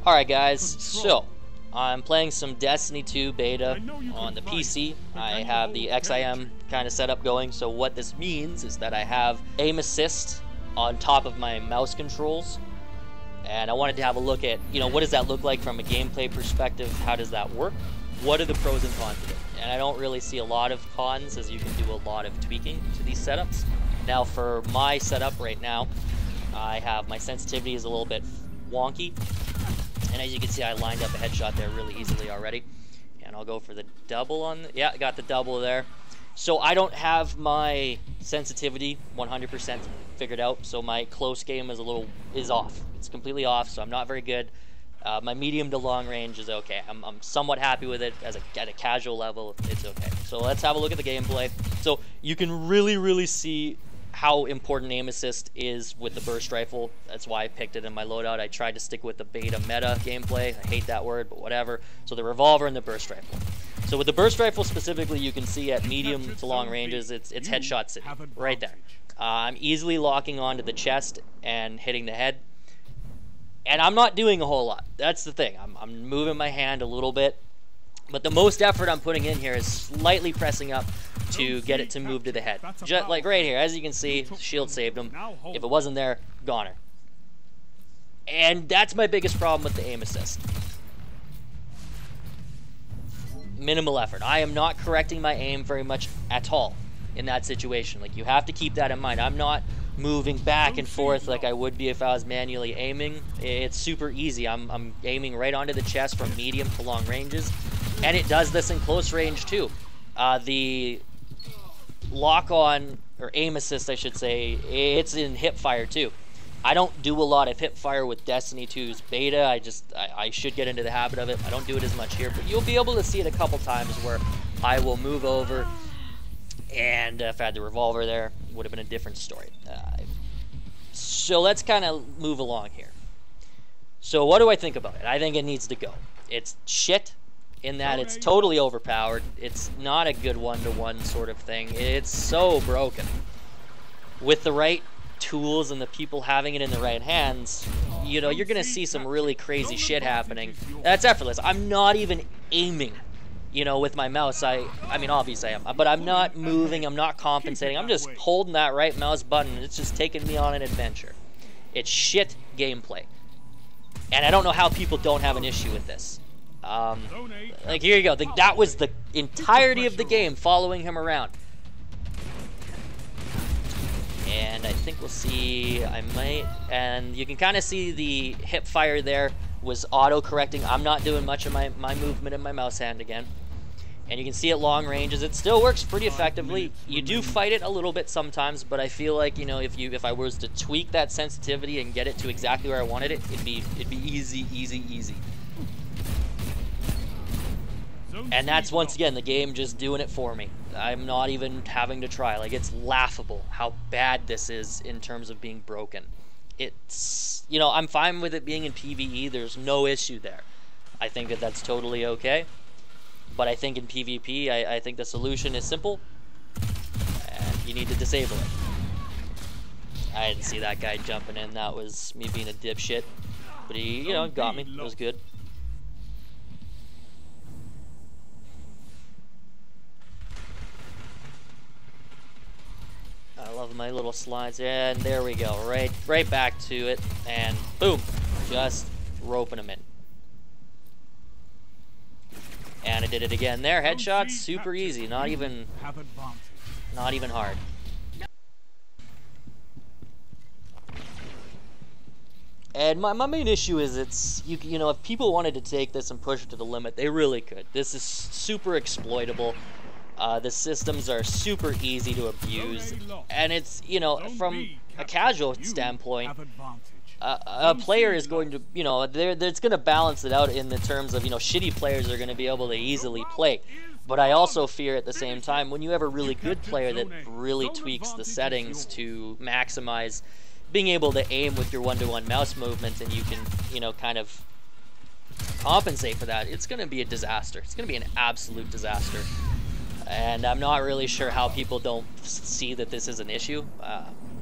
Alright guys, so I'm playing some Destiny 2 beta on the PC. I have the XIM kind of setup going, so what this means is that I have aim assist on top of my mouse controls. And I wanted to have a look at, what does that look like from a gameplay perspective? How does that work? What are the pros and cons of it? And I don't really see a lot of cons, as you can do a lot of tweaking to these setups. Now for my setup right now, I have my sensitivity is a little bit wonky. And as you can see, I lined up a headshot there really easily already. And I'll go for the double on, yeah, I got the double there. So I don't have my sensitivity 100% figured out, so my close game is off. It's completely off, so I'm not very good. My medium to long range is okay. I'm somewhat happy with it at a casual level. It's okay. So let's have a look at the gameplay. So you can really see how important aim assist is with the burst rifle. That's why I picked it in my loadout. I tried to stick with the beta meta gameplay. I hate that word, but whatever. So the revolver and the burst rifle. So with the burst rifle specifically, you can see at medium to long ranges, it's headshot city, right there. I'm easily locking onto the chest and hitting the head. And I'm not doing a whole lot. That's the thing. I'm moving my hand a little bit. But the most effort I'm putting in here is slightly pressing up to get it to move to the head. Just like right here, as you can see, shield saved him. If it wasn't there, goner. And that's my biggest problem with the aim assist. Minimal effort. I am not correcting my aim very much at all in that situation. Like, you have to keep that in mind. I'm not moving back and forth like I would be if I was manually aiming. It's super easy. I'm aiming right onto the chest from medium to long ranges. And it does this in close range too. The lock-on, or aim assist I should say, it's in hip fire too. I don't do a lot of hip fire with Destiny 2's beta. I should get into the habit of it. I don't do it as much here, but you'll be able to see it a couple times where I will move over, and if I had the revolver there, it would have been a different story. So let's kind of move along here. So what do I think about it? I think it needs to go. It's shit in that it's totally overpowered. It's not a good one-to-one sort of thing. It's so broken. With the right tools and the people having it in the right hands, you're gonna see some really crazy shit happening. That's effortless. I'm not even aiming, with my mouse. I mean, obviously I am, but I'm not moving, I'm not compensating. I'm just holding that right mouse button. It's just taking me on an adventure. It's shit gameplay. And I don't know how people don't have an issue with this. Like, here you go. That was the entirety of the game, following him around. And I think we'll see, and you can kind of see the hip fire there was auto-correcting. I'm not doing much of my movement in my mouse hand again. And you can see at long ranges, it still works pretty effectively. You do fight it a little bit sometimes, but I feel like, if I was to tweak that sensitivity and get it to exactly where I wanted it, it'd be easy. And that's, once again, the game just doing it for me. I'm not even having to try. Like, it's laughable how bad this is in terms of being broken. It's, I'm fine with it being in PvE. There's no issue there. I think that that's totally okay. But I think in PvP, I think the solution is simple. And you need to disable it. I didn't see that guy jumping in. That was me being a dipshit. But he, got me. It was good. I love my little slides, and there we go, right back to it, and boom, just roping them in. And I did it again there. Headshots, super easy, not even hard. And my main issue is if people wanted to take this and push it to the limit, they really could. This is super exploitable. The systems are super easy to abuse, and it's, from a casual standpoint, a player is going to, it's going to balance it out in the terms of, shitty players are going to be able to easily play. But I also fear at the same time, when you have a really good player that really tweaks the settings to maximize being able to aim with your one-to-one mouse movements, and you can, kind of compensate for that, it's going to be a disaster. It's going to be an absolute disaster. And I'm not really sure how people don't see that this is an issue.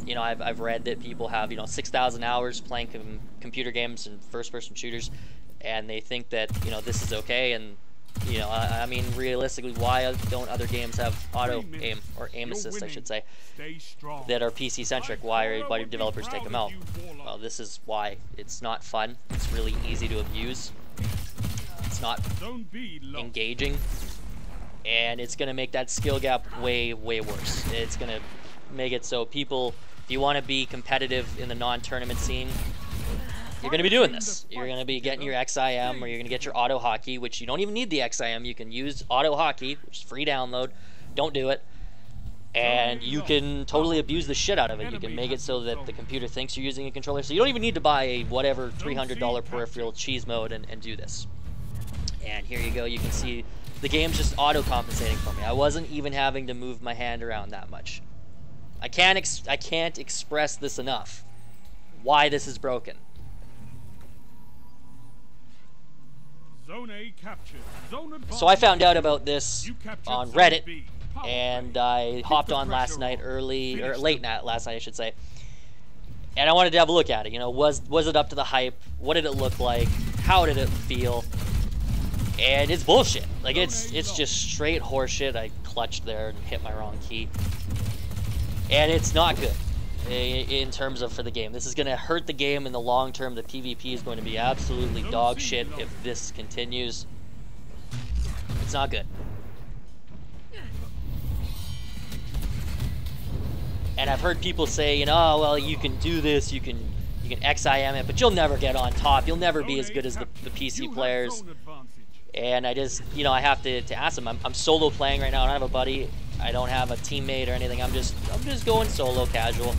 You know, I've read that people have, you know, 6,000 hours playing computer games and first-person shooters, and they think that, you know, this is okay. And, you know, I mean, realistically, why don't other games have auto aim, or aim assist, I should say, that are PC-centric? Why do developers take them out? Well, this is why. It's not fun. It's really easy to abuse. It's not engaging. And it's going to make that skill gap way, way worse. It's going to make it so people, if you want to be competitive in the non-tournament scene, you're going to be doing this. You're going to be getting your XIM, or you're going to get your auto hockey, which you don't even need the XIM. You can use auto hockey, which is free download. Don't do it. And you can totally abuse the shit out of it. You can make it so that the computer thinks you're using a controller. So you don't even need to buy a whatever $300 peripheral cheese mode and do this. And here you go. You can see the game's just auto-compensating for me. I wasn't even having to move my hand around that much. I can't express this enough. Why this is broken. Zone A captured. Zone So I found out about this on Reddit, and I hopped on last night late night last night, I should say. And I wanted to have a look at it. You know, was it up to the hype? What did it look like? How did it feel? And it's bullshit. Like, it's just straight horseshit. I clutched there and hit my wrong key. And it's not good in terms of for the game. This is going to hurt the game in the long term. The PvP is going to be absolutely dog shit if this continues. It's not good. And I've heard people say, you know, oh, well, you can do this, you can XIM it, but you'll never get on top. You'll never be as good as the PC players. And I just, you know, I have to ask them. I'm solo playing right now. I don't have a buddy. I don't have a teammate or anything. I'm just going solo, casual.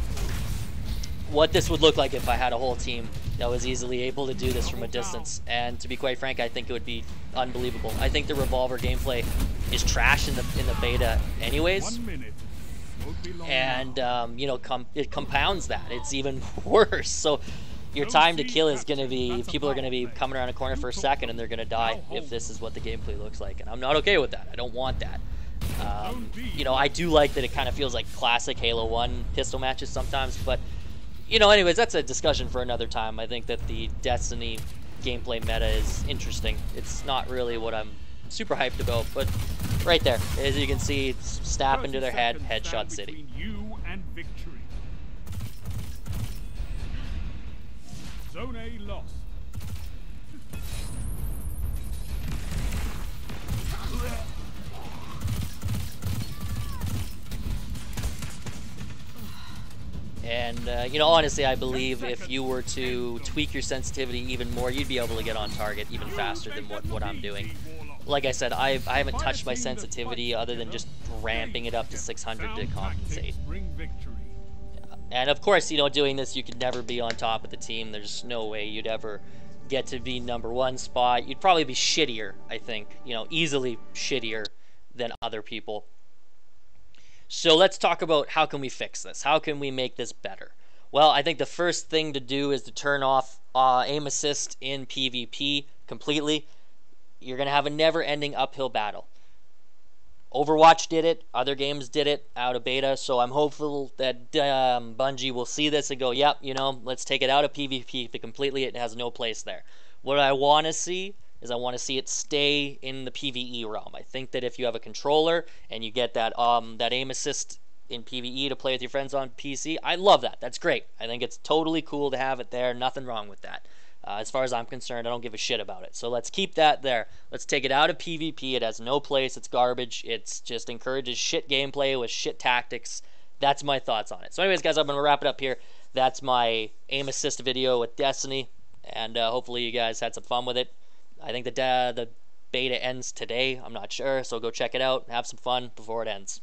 What this would look like if I had a whole team that was easily able to do this from a distance. And to be quite frank, I think it would be unbelievable. I think the Revolver gameplay is trash in the beta anyways. And you know, it compounds that. It's even worse. So your time to kill is going to be, people are going to be coming around a corner for a second and they're going to die if this is what the gameplay looks like. And I'm not okay with that. I don't want that. You know, I do like that it kind of feels like classic Halo 1 pistol matches sometimes, but, you know, anyways, that's a discussion for another time. I think that the Destiny gameplay meta is interesting. It's not really what I'm super hyped about, but right there, as you can see, snap into their head, headshot city. You and victory. Zone A lost. And, you know, honestly, I believe if you were to tweak your sensitivity even more, you'd be able to get on target even faster than what I'm doing. Like I said, I haven't touched my sensitivity other than just ramping it up to 600 to compensate. And of course, you know, doing this, you could never be on top of the team. There's no way you'd ever get to be #1 spot. You'd probably be shittier, I think. You know, easily shittier than other people. So let's talk about how can we fix this? How can we make this better? Well, I think the first thing to do is to turn off aim assist in PvP completely. You're going to have a never-ending uphill battle. Overwatch did it. Other games did it out of beta. So I'm hopeful that Bungie will see this and go, yep, you know, let's take it out of PvP completely. It has no place there. What I want to see is I want to see it stay in the PvE realm. I think that if you have a controller and you get that aim assist in PvE to play with your friends on PC, I love that. That's great. I think it's totally cool to have it there. Nothing wrong with that. As far as I'm concerned, I don't give a shit about it. So let's keep that there. Let's take it out of PvP. It has no place. It's garbage. It's just encourages shit gameplay with shit tactics. That's my thoughts on it. So anyways, guys, I'm going to wrap it up here. That's my aim assist video with Destiny. And hopefully you guys had some fun with it. I think the beta ends today. I'm not sure. So go check it out. Have some fun before it ends.